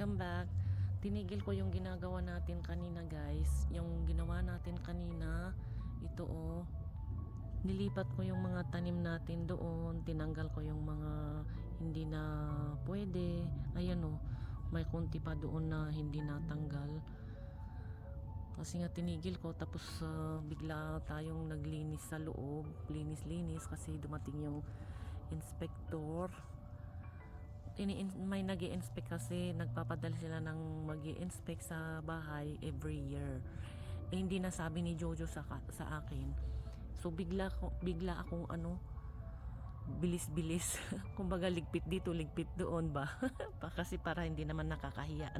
welcome back. Tinigil ko yung ginagawa natin kanina guys. Yung ginawa natin kanina, ito oh. Nilipat ko yung mga tanim natin doon. Tinanggal ko yung mga hindi na pwede. Ayan oh, may konti pa doon na hindi natanggal. Kasi nga tinigil ko tapos bigla tayong naglinis sa loob. Linis-linis kasi dumating yung inspector. May nag-i-inspect kasi nagpapadala sila ng mag-i-inspect sa bahay every year. Hindi nasabi ni Jojo sa akin. So bigla akong bilis-bilis. Kumbaga ligpit dito, ligpit doon ba? Kasi para hindi naman nakakahiya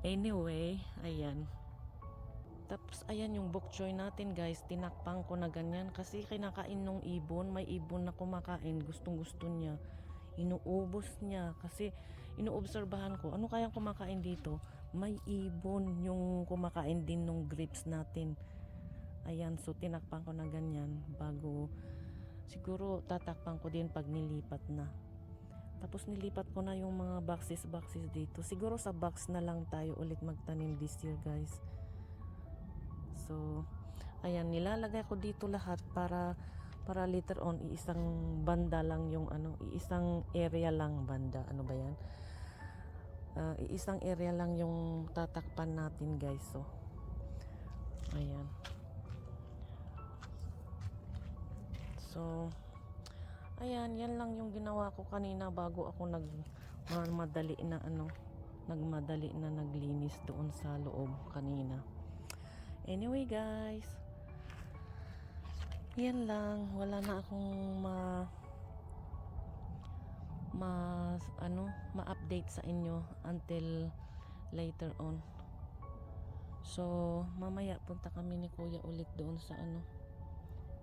Anyway, ayan. Tapos ayan yung bok choy natin guys, tinakpang ko na ganyan kasi kinakain nung ibon, may ibon na kumakain, gustong gusto niya, inuubos niya kasi inuobserbahan ko, ano kayang kumakain dito, may ibon yung kumakain din nung grapes natin. Ayan, so tinakpang ko na ganyan bago, siguro tatakpang ko din pag nilipat na. Tapos nilipat ko na yung mga boxes dito, siguro sa box na lang tayo ulit magtanim this year guys. So, ayan, nilalagay ko dito lahat para later on iisang banda lang yung iisang area lang banda. Ano ba 'yan? Iisang area lang yung tatakpan natin, guys. So, ayan. So, ayan, yan lang yung ginawa ko kanina bago ako nagmadali na naglinis doon sa loob kanina. Anyway guys, yan lang, wala na akong ma-update sa inyo until later on. So mamaya punta kami ni Kuya ulit doon sa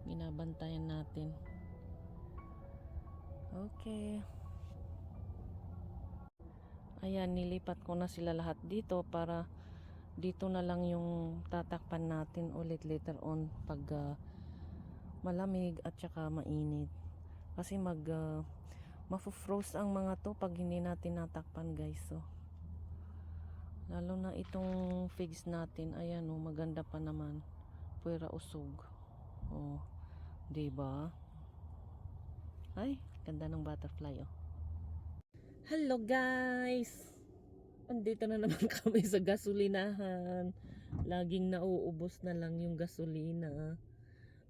binabantayan natin. Okay, ayan, nilipat ko na sila lahat dito para dito na lang yung tatakpan natin ulit later on pag malamig at saka mainit kasi mafo-froze ang mga to pag hindi natin natakpan guys. So lalo na itong figs natin, ayan oh, maganda pa naman, puwera usog oh, diba? Ay, ganda ng butterfly oh. Hello guys, andito na naman kami sa gasolinahan. Laging nauubos na lang yung gasolina.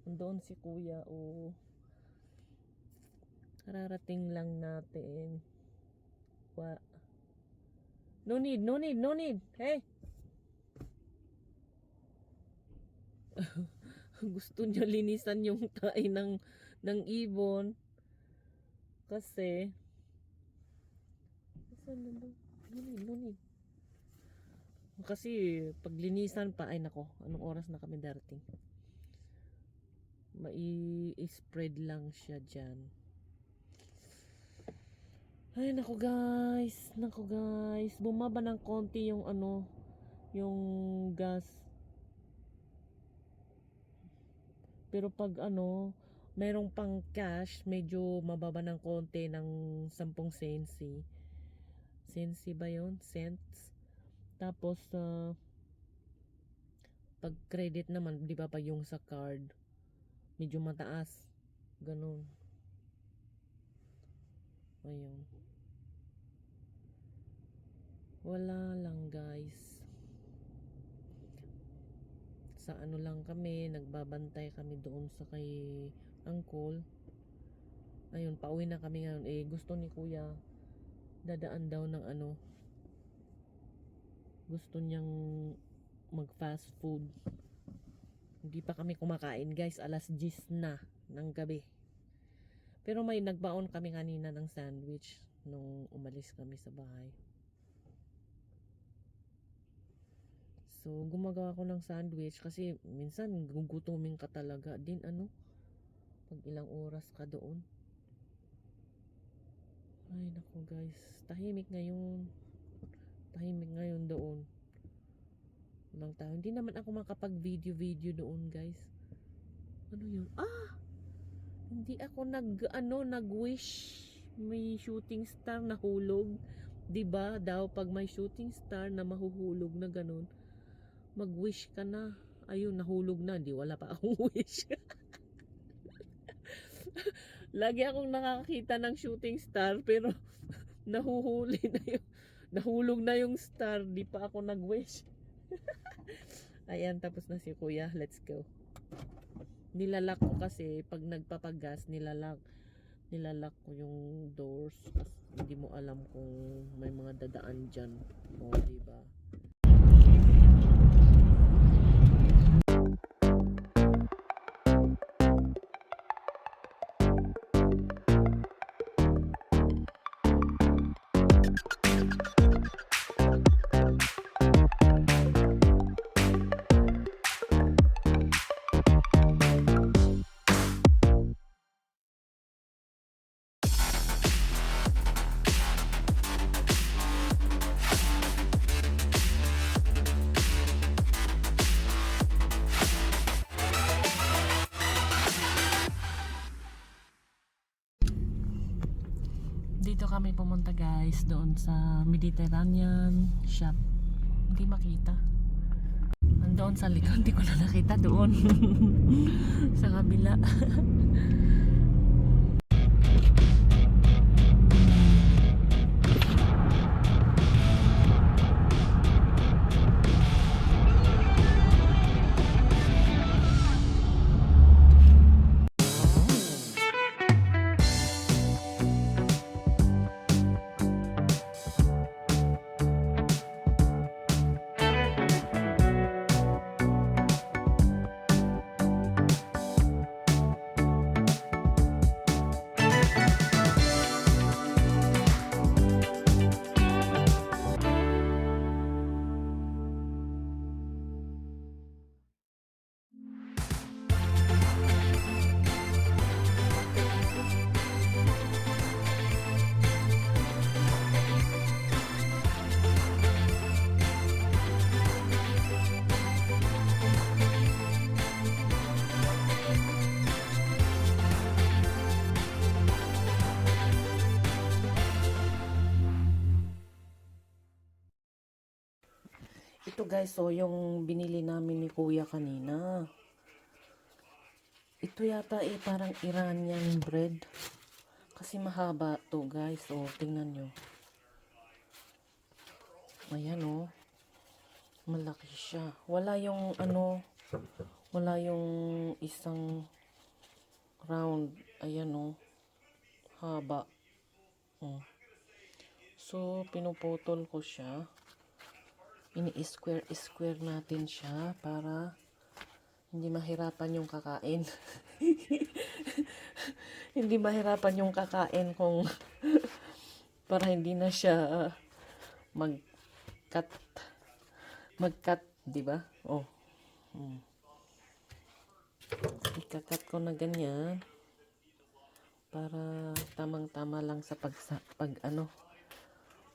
Andoon si Kuya oh. Kararating lang natin. No need. Hey. Gusto niya linisan yung tae ng ibon. Kasi no need. Kasi pag linisan pa, ay nako, anong oras na kami darating? Mai-spread lang siya dyan. Ay nako guys, bumaba ng konti yung yung gas. Pero pag merong pang cash, medyo mababa ng konti ng 10 sensi. Sensi ba yun? Cents. Tapos pag credit naman, di ba pag yung sa card, medyo mataas. Ganun. Ayun. Wala lang guys. Sa lang kami, nagbabantay kami doon sa kay uncle. Ayun, pauwi na kami ngayon. Gusto ni Kuya dadaan daw ng gusto niyang mag fast food. Hindi pa kami kumakain guys, alas 10 na ng gabi. Pero may nagbaon kami kanina ng sandwich nung umalis kami sa bahay. So gumagawa ko ng sandwich kasi minsan gugutumin ka talaga din pag ilang oras ka doon. Ay nako guys, tahimik ngayon doon. Walang tao. Hindi naman ako makapag video doon guys. Ano yun? Hindi ako nag wish. May shooting star na hulog. 'Di ba daw pag may shooting star na mahuhulog na ganun, mag-wish ka na. Ayun, nahulog na, di wala pa akong wish. Lagi akong nakakita ng shooting star pero nahuhuli na yung nahulog na yung star, di pa ako nag-wish. Ayan, tapos na si kuya, let's go. Nilalak ko kasi pag nagpapagas, nilalak ko yung doors kasi hindi mo alam kung may mga dadaan dyan. O, diba? Dito kami pumunta guys, doon sa Mediterranean shop. Hindi makita. Andoon sa likod, hindi ko na nakita doon. Sa kabila. Ito guys, so yung binili namin ni kuya kanina. Ito yata parang Iranian bread. Kasi mahaba to guys. So, tingnan nyo. Ayan oh. Malaki siya. Wala yung wala yung isang round. Ayan oh. Haba. So, pinuputol ko siya. Ini-square natin siya para hindi mahirapan yung kakain. Hindi mahirapan yung kakain kung para hindi na siya mag-cut, di ba? Oh. Ika-cut ko na ganyan para tamang-tama lang sa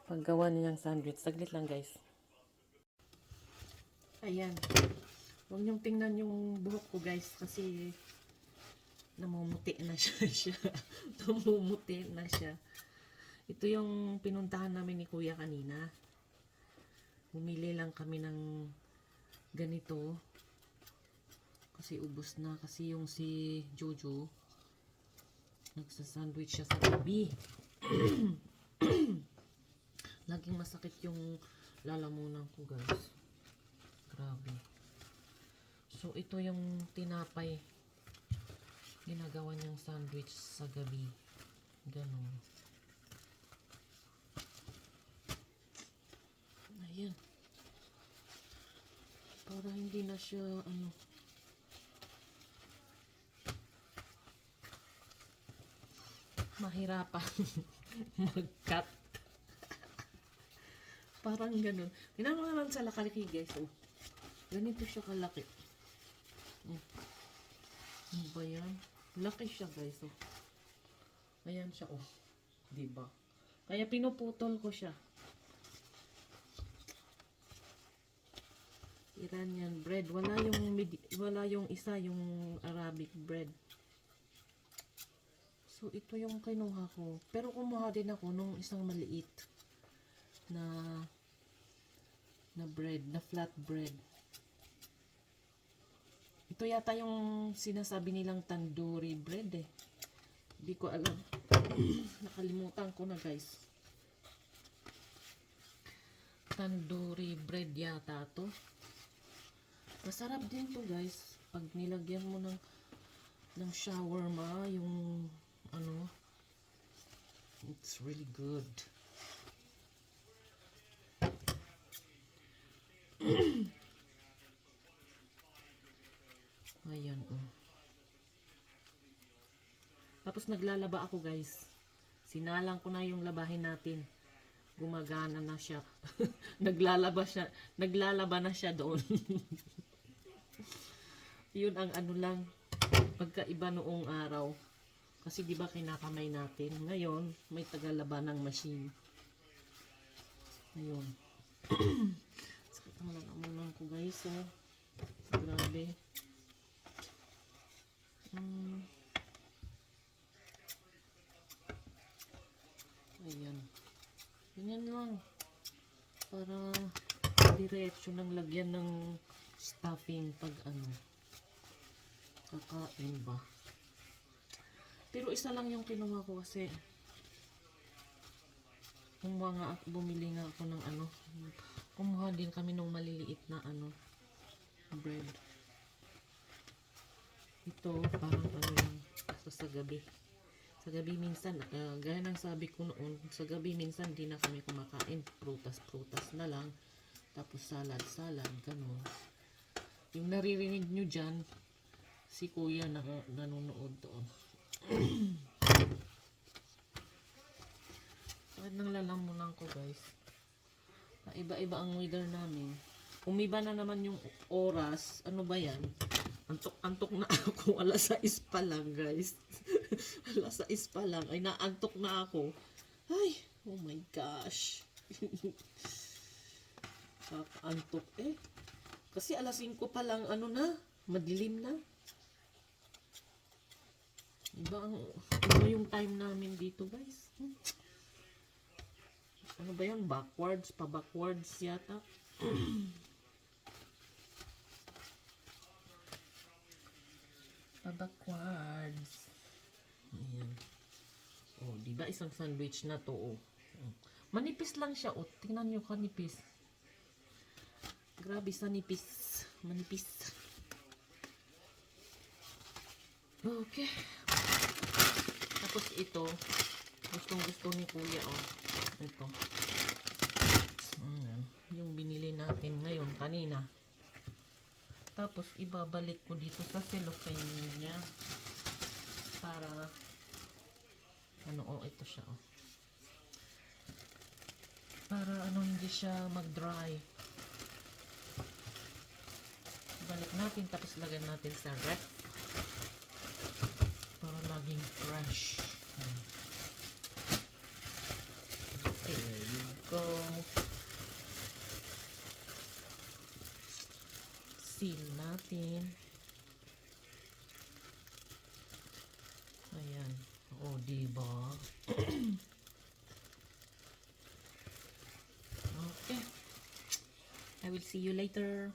paggawa niyang sandwich. Saglit lang, guys. Ayan. Huwag niyong tingnan yung buhok ko, guys, kasi namumuti na siya. Namumuti na siya. Ito yung pinuntahan namin ni kuya kanina. Bumili lang kami ng ganito. Kasi ubos na. Kasi yung si Jojo, nagsasandwich siya sa gabi. Laging masakit yung lalamunan ko, guys. Grabe. So, ito yung tinapay. Ginagawa niyang sandwich sa gabi. Ganon. Ayan. Para hindi na siya, mahirapan mag-cut. Parang ganun. Tingnan mo naman sa lakalaki, guys. Oh. Ganito siya kalaki. Ano ba yan? Laki siya, guys. Oh. Ayan siya, oh. Diba? Kaya pinuputol ko siya. Iranian bread. Wala yung isa, yung Arabic bread. So, ito yung kinuha ko. Pero kumuha din ako nung isang maliit. na bread, na flat bread. Ito yata yung sinasabi nilang tandoori bread eh. Hindi ko alam. Nakalimutan ko na guys. Tandoori bread yata to. Masarap din to guys. Pag nilagyan mo ng shawarma, yung ano, it's really good. Ayan oh. Tapos naglalaba ako guys. Sinalang ko na yung labahin natin. Gumagana na siya. Naglalaba na siya doon. Yun ang ano lang, pagkaiba noong araw. Kasi di ba kinakamay natin. Ngayon, may tagalaba ng machine. Ayun. Sakit ang lalamunan ko guys. Oh. Grabe. Ayan. Ganyan lang. Para diretso ng lagyan ng stuffing pag ano. Kakain ba? Pero isa lang yung kinuha ko kasi bumili nga ako ng ano. Kumuha din kami ng maliliit na ano bread. Ito parang ano lang sa gabi. Sa gabi minsan, gaya ng sabi ko noon, sa gabi minsan di na kami kumakain. Prutas na lang. Tapos salad, ganun. Yung naririnig nyo dyan, si kuya nanonood doon. Bakit nang lalamunan ko guys? Iba-iba ang weather namin. Umiba na naman yung oras. Ano ba yan? Antok na ako. Alas 6 pa lang guys. Alas 6 pa lang. Ay naantok na ako. Ay, oh my gosh. Kakaantok eh. Kasi alas 5 pa lang ano na. Madilim na. Iba yung time namin dito guys. Ano ba yun? Backwards? Pa-backwards yata. Pa-backwards. Ayan. Oh, diba isang sandwich na to oh. Manipis lang siya oh. Tingnan nyo kanipis. Grabe sa nipis. Manipis. Okay. Tapos ito, gustong-gusto ni kuya oh. Ito. Yung binili natin ngayon, kanina. Tapos ibabalik ko dito sa cellophane niya. Para ano oh, ito siya oh. Para ano hindi siya mag-dry. Balik natin tapos lagyan natin sa ref. Para laging fresh. There you go. Seal natin. Ayan. O, diba? Okay. I will see you later.